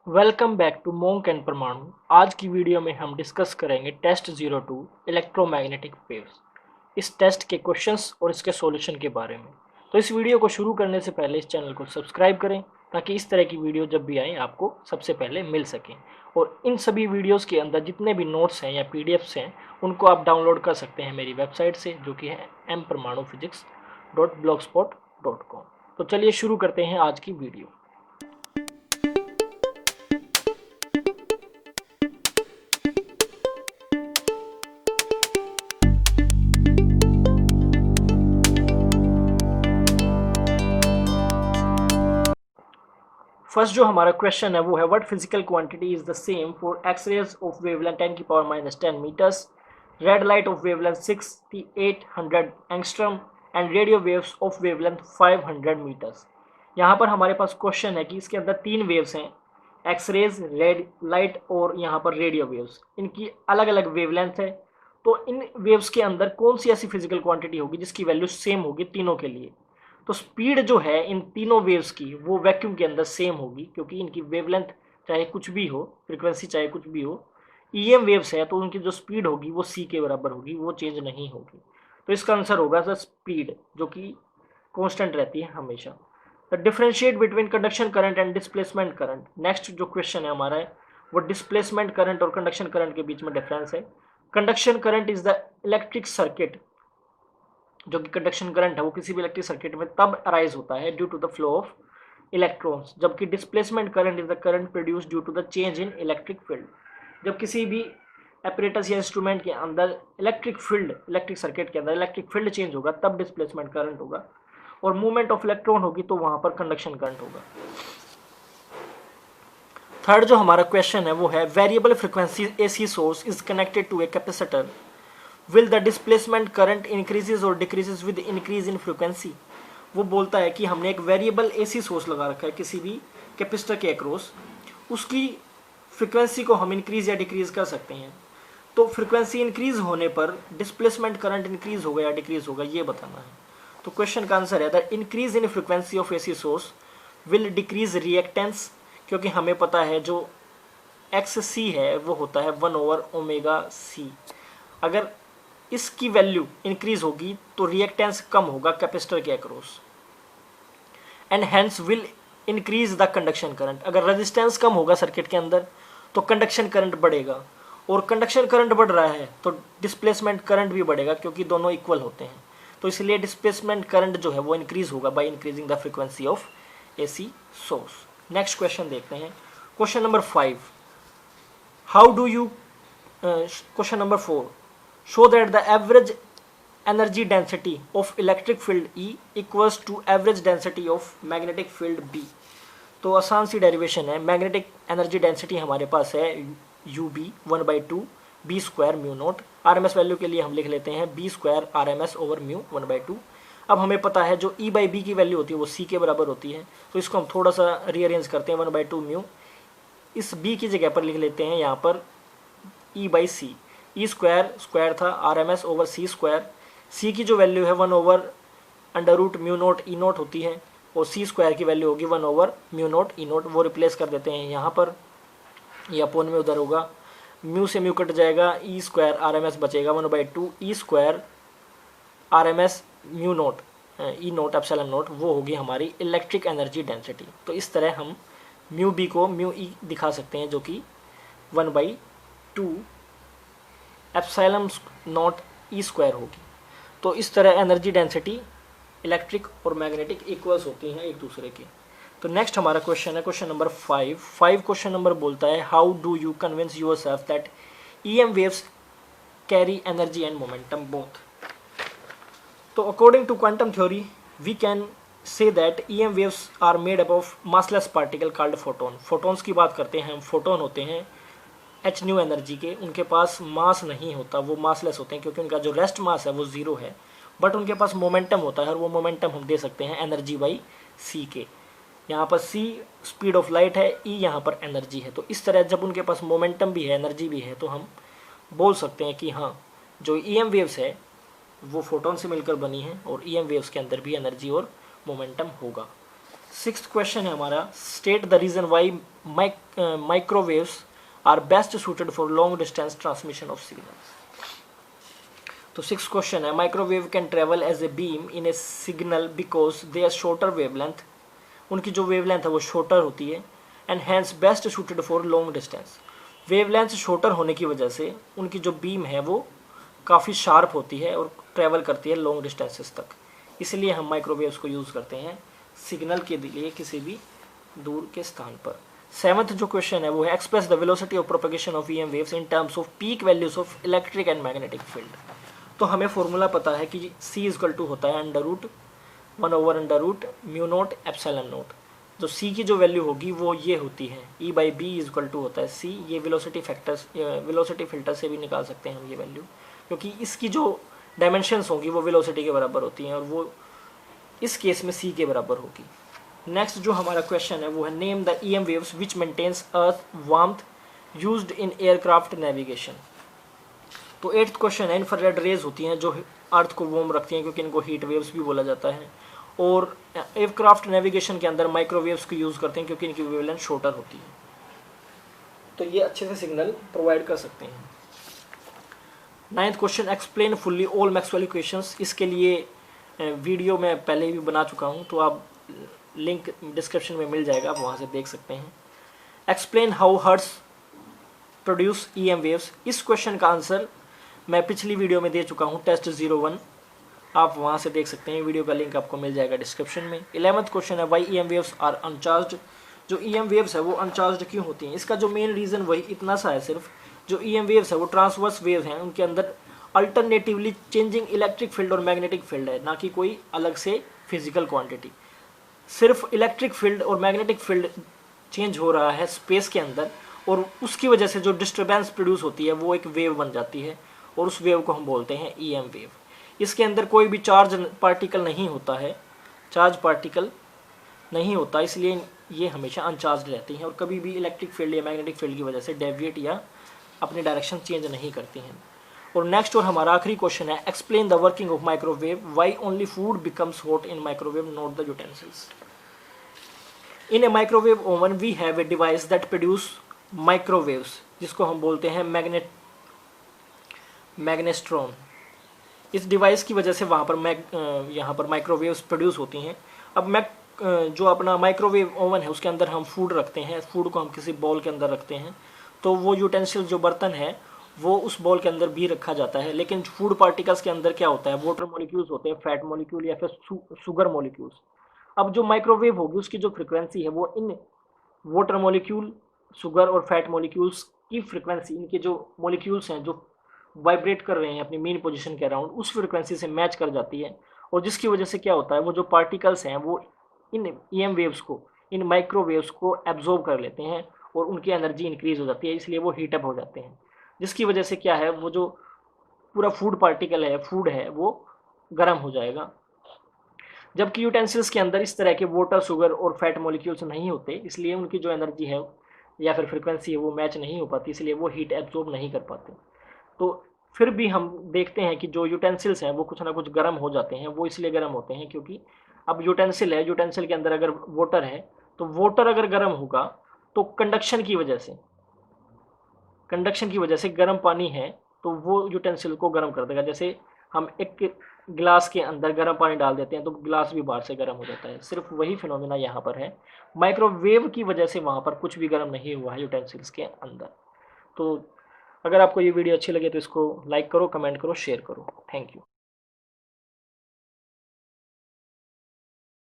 Welcome back to monk and Parmanu. आज की video में हम डिस्कस करेंगे टेस्ट 02 इलेक्ट्रोमैग्नेटिक वेव्स, इस टेस्ट के क्वेश्चंस और इसके सॉल्यूशन के बारे में। तो इस वीडियो को शुरू करने से पहले इस चैनल को सब्सक्राइब करें ताकि इस तरह की वीडियो जब भी आए आपको सबसे पहले मिल सकें। और इन सभी वीडियोस के अंदर जितने भी नोट्स हैं या पीडीएफ्स हैं उनको आप डाउनलोड कर सकते हैं मेरी वेबसाइट से, जो कि है mparmanuphysics.blogspot.com। तो चलिए शुरू करते हैं आज की वीडियो। फर्स्ट जो हमारा क्वेश्चन है वो है what physical quantity is the same for X rays of wavelength 10⁻⁻10 metres, red light of wavelength 6800 angstrom and radio waves of wavelength 500 metres. यहाँ पर हमारे पास क्वेश्चन है कि इसके अंदर तीन वेव्स हैं, एक्स रेज, रेड लाइट और यहाँ पर रेडियो वेव्स। इनकी अलग अलग वेवलेंथ है, तो इन वेव्स के अंदर कौन सी ऐसी फिजिकल क्वांटिटी होगी जिसकी वैल्यू सेम होगी तीनों के लिए। तो स्पीड जो है इन तीनों वेव्स की वो वैक्यूम के अंदर सेम होगी, क्योंकि इनकी वेवलेंथ चाहे कुछ भी हो, फ्रीक्वेंसी चाहे कुछ भी हो, ईएम वेव्स है तो उनकी जो स्पीड होगी वो सी के बराबर होगी, वो चेंज नहीं होगी। तो इसका आंसर होगा सर स्पीड, जो कि कांस्टेंट रहती है हमेशा। The differentiate between conduction current and displacement current. Next जो क्वेश्चन है हमारा है वो डिस्प्लेसमेंट करंट और कंडक्शन करंट के बीच में डिफरेंस है। Conduction current is the electric circuit, जो कि कंडक्शन करंट है वो किसी भी इलेक्ट्रिक सर्किट में तब अराइज होता है due to the flow of electrons, जबकि displacement current is the current produce due to the change in electric field. जब किसी भी एपरेटस या इंस्ट्रूमेंट के अंदर इलेक्ट्रिक फील्ड, इलेक्ट्रिक सर्किट के अंदर इलेक्ट्रिक फील्ड चेंज होगा तब डिस्प्लेसमेंट करंट होगा, और मूवमेंट ऑफ इलेक्ट्रॉन होगी तो वहां पर कंडक्शन करंट होगा। थर्ड जो हमारा क्वेश्चन है वो है variable frequency AC source is connected to a capacitor, will the displacement current increases और decreases with increase in frequency. वो बोलता है कि हमने एक वेरिएबल एसी सोर्स लगा रखा है किसी भी कैपेसिटर के अक्रॉस, उसकी फ्रीक्वेंसी को हम इंक्रीज या डिक्रीज कर सकते हैं। तो फ्रीक्वेंसी इंक्रीज होने पर डिस्प्लेसमेंट करंट इंक्रीज होगा या डिक्रीज होगा, ये बताना है। तो क्वेश्चन का आंसर है the increase in frequency of AC source will decrease reactance, क्योंकि हमें पता है जो एक्स सी है वो होता है 1/ω/c। अगर इसकी वैल्यू इंक्रीज होगी तो रिएक्टेंस कम होगा कैपेसिटर के across, and hence will increase the conduction current. अगर रेजिस्टेंस कम होगा सर्किट के अंदर तो कंडक्शन करंट बढ़ेगा, और कंडक्शन करंट बढ़ रहा है तो डिस्प्लेसमेंट करंट भी बढ़ेगा, क्योंकि दोनों इक्वल होते हैं। तो इसलिए डिस्प्लेसमेंट करंट जो है वो इंक्रीज होगा by increasing the frequency of AC source. Next question देखते हैं, question number 5। How do you question number 4, show that the average energy density of electric field E equals to average density of magnetic field B। तो आसान सी derivation है। Magnetic energy density हमारे पास है UB 1/2 B square mu naught. RMS value के लिए हम लिख लेते हैं B square RMS over mu 1/2। अब हमें पता है जो E/B की वैल्यू होती है वो C के बराबर होती है, तो इसको हम थोड़ा सा रीअरेंज करते हैं। 1/2 म्यू इस B की जगह पर लिख लेते हैं यहाँ पर E/C। ई स्क्वायर स्क्वायर था RMS ओवर सी स्क्वायर। सी की जो वैल्यू है 1/√μ नोट ई नोट होती है, और सी स्क्वायर की वैल्यू होगी 1/μ नोट ई नोट। वो रिप्लेस कर देते हैं यहाँ पर, ये अपोन में उधर होगा, म्यू से म्यू कट जाएगा, ई स्क्वायर RMS बचेगा 1/2 E square RMS mu naught ई नोट एप्सिलॉन नोट, वो होगी हमारी इलेक्ट्रिक एनर्जी डेंसिटी। तो इस तरह हम म्यू बी को म्यू ई दिखा सकते हैं, जो कि 1/2 एप्सिलॉन नॉट ई स्क्वायर होगी। तो इस तरह एनर्जी डेंसिटी इलेक्ट्रिक और मैग्नेटिक इक्वल्स होती हैं एक दूसरे के। तो नेक्स्ट हमारा क्वेश्चन है क्वेश्चन नंबर 5 क्वेश्चन नंबर बोलता है how do you convince yourself that EM waves carry energy and momentum both. तो according to quantum theory we can say that EM waves are made up of massless particle called photon. Photons की बात करते हैं हम, photon होते हैं H new energy के, उनके पास मास नहीं होता, वो मासलेस होते हैं, क्योंकि उनका जो रेस्ट मास है वो 0 है, बट उनके पास मोमेंटम होता है, और वो मोमेंटम हम दे सकते हैं एनर्जी बाई सी के। यहाँ पर सी स्पीड ऑफ लाइट है, ई यहाँ पर एनर्जी है। तो इस तरह जब उनके पास मोमेंटम भी है, एनर्जी भी है, तो हम बोल सकते हैं कि हाँ जो EM वेव्स है वो फोटोन से मिलकर बनी है, और EM वेव्स के अंदर भी एनर्जी और मोमेंटम होगा। सिक्स्थ क्वेश्चन है हमारा, state the reason why microwaves are best suited for long distance transmission of signals. तो सिक्स क्वेश्चन है, microwave can travel as a beam in a signal because they are shorter wavelength, उनकी जो wavelength है वो shorter होती है, and hence best suited for long distance. Wavelength shorter होने की वजह से उनकी जो बीम है वो काफ़ी शार्प होती है और ट्रैवल करती है लॉन्ग डिस्टेंसेस तक, इसलिए हम माइक्रोवेव्स को यूज़ करते हैं सिग्नल के लिए किसी भी दूर के स्थान पर। सेवंथ जो क्वेश्चन है वो है, express the velocity of propagation of EM waves in terms off peak values of electric and magnetic field. तो हमें फॉर्मूला पता है कि C इक्वल टू होता है √1/√μ0 जो C की जो वैल्यू होगी वो ये होती है E/B इक्वल टू होता है C। ये वेलोसिटी फिल्टर से भी निकाल सकते हैं हम ये वैल्यू, क्योंकि इसकी जो डायमेंशंस होंगी वो वेलोसिटी के बराबर होती हैं और वो इस केस में C के बराबर होगी। नेक्स्ट जो हमारा क्वेश्चन है वो है, name the EM waves which maintains earth warmth used in aircraft navigation. तो एट्थ क्वेश्चन है, इंफ्रारेड रेज होती हैं जो अर्थ को वार्म रखती हैं, क्योंकि इनको हीट वेव्स भी बोला जाता है, और एयरक्राफ्ट नेविगेशन के अंदर माइक्रोवेव्स को यूज़ करते हैं क्योंकि इनकी वेवलेंथ शॉर्टर होती है। तो ये अच्छे से सिग्नल प्रोवाइड कर सकते हैं। Ninth question, explain fully all Maxwell equations. इसके लिए वीडियो मैं पहले भी बना चुका हूँ, तो आप लिंक डिस्क्रिप्शन में मिल जाएगा, आप वहाँ से देख सकते हैं। Explain how hertz produce EM waves. इस क्वेश्चन का आंसर मैं पिछली वीडियो में दे चुका हूँ, टेस्ट 01, आप वहाँ से देख सकते हैं, वीडियो का लिंक आपको मिल जाएगा डिस्क्रिप्शन में। 11th क्वेश्चन है, why EM waves are uncharged. जो EM वेव्स है वो अनचार्ज्ड क्यों होती हैं? इसका जो मेन रीज़न वही इतना सा है सिर्फ, जो EM वेव्स है वो ट्रांसवर्स वेव हैं, उनके अंदर अल्टरनेटिवली चेंजिंग इलेक्ट्रिक फील्ड और मैग्नेटिक फील्ड है, ना कि कोई अलग से फिजिकल क्वांटिटी। सिर्फ इलेक्ट्रिक फील्ड और मैग्नेटिक फील्ड चेंज हो रहा है स्पेस के अंदर, और उसकी वजह से जो डिस्टर्बेंस प्रोड्यूस होती है वो एक वेव बन जाती है, और उस वेव को हम बोलते हैं EM वेव। इसके अंदर कोई भी चार्ज पार्टिकल नहीं होता है, चार्ज पार्टिकल नहीं होता, इसलिए ये हमेशा अनचार्ज रहती हैं और कभी भी इलेक्ट्रिक फील्ड या मैग्नेटिक फील्ड की वजह से डेविएट या अपनी डायरेक्शन चेंज नहीं करती हैं। और नेक्स्ट और हमारा आखिरी क्वेश्चन है, explain the working of microwave, why only food becomes hot in microwave not the utensils. In a microwave oven we have a device that produce microwaves, जिसको हम बोलते हैं मैग्नेस्ट्रॉन। इस डिवाइस की वजह से वहाँ पर यहाँ पर माइक्रोवेव्स प्रोड्यूस होती हैं। अब जो अपना माइक्रोवेव ओवन है उसके अंदर हम फूड रखते हैं, फूड को हम किसी बॉल के अंदर रखते हैं, तो वो यूटेंसिल जो बर्तन है वो उस बॉल के अंदर भी रखा जाता है। लेकिन फूड पार्टिकल्स के अंदर क्या होता है, वाटर मॉलिक्यूल्स होते हैं, फैट मॉलिक्यूल या फिर शुगर मॉलिक्यूल्स। अब जो माइक्रोवेव होगी उसकी जो फ्रिक्वेंसी है वो इन वाटर मॉलिक्यूल, शुगर और फैट मॉलिक्यूल्स की फ्रिक्वेंसी, इनके जो मॉलिक्यूल्स हैं जो वाइब्रेट कर रहे हैं अपनी मेन पोजीशन के अराउंड, उस फ्रिक्वेंसी से मैच कर जाती है, और जिसकी वजह से क्या होता है, वो जो पार्टिकल्स हैं वो इन EM वेव्स को, इन माइक्रोवेव्स को एब्जॉर्ब कर लेते हैं और उनकी एनर्जी इंक्रीज हो जाती है, इसलिए वो हीटअप हो जाते हैं, जिसकी वजह से क्या है, वो जो पूरा फूड पार्टिकल है, फूड है, वो गर्म हो जाएगा। जबकि यूटेंसिल्स के अंदर इस तरह के वाटर, शुगर और फैट मॉलिक्यूल्स नहीं होते, इसलिए उनकी जो एनर्जी है या फिर फ्रिक्वेंसी है वो मैच नहीं हो पाती, इसलिए वो हीट एब्जॉर्ब नहीं कर पाते। तो फिर भी हम देखते हैं कि जो यूटेंसिल्स हैं वो कुछ ना कुछ गर्म हो जाते हैं। वो इसलिए गर्म होते हैं क्योंकि अब यूटेंसिल है, यूटेंसिल के अंदर अगर वाटर है, तो वाटर अगर गर्म होगा तो कंडक्शन की वजह से गर्म पानी है तो वो यूटेंसिल को गर्म कर देगा। जैसे हम एक गिलास के अंदर गर्म पानी डाल देते हैं तो गिलास भी बाहर से गर्म हो जाता है। सिर्फ वही फिनोमिना यहाँ पर है, माइक्रोवेव की वजह से वहाँ पर कुछ भी गर्म नहीं हुआ है यूटेंसिल्स के अंदर। तो अगर आपको ये वीडियो अच्छी लगे तो इसको लाइक करो, कमेंट करो, शेयर करो। Thank you.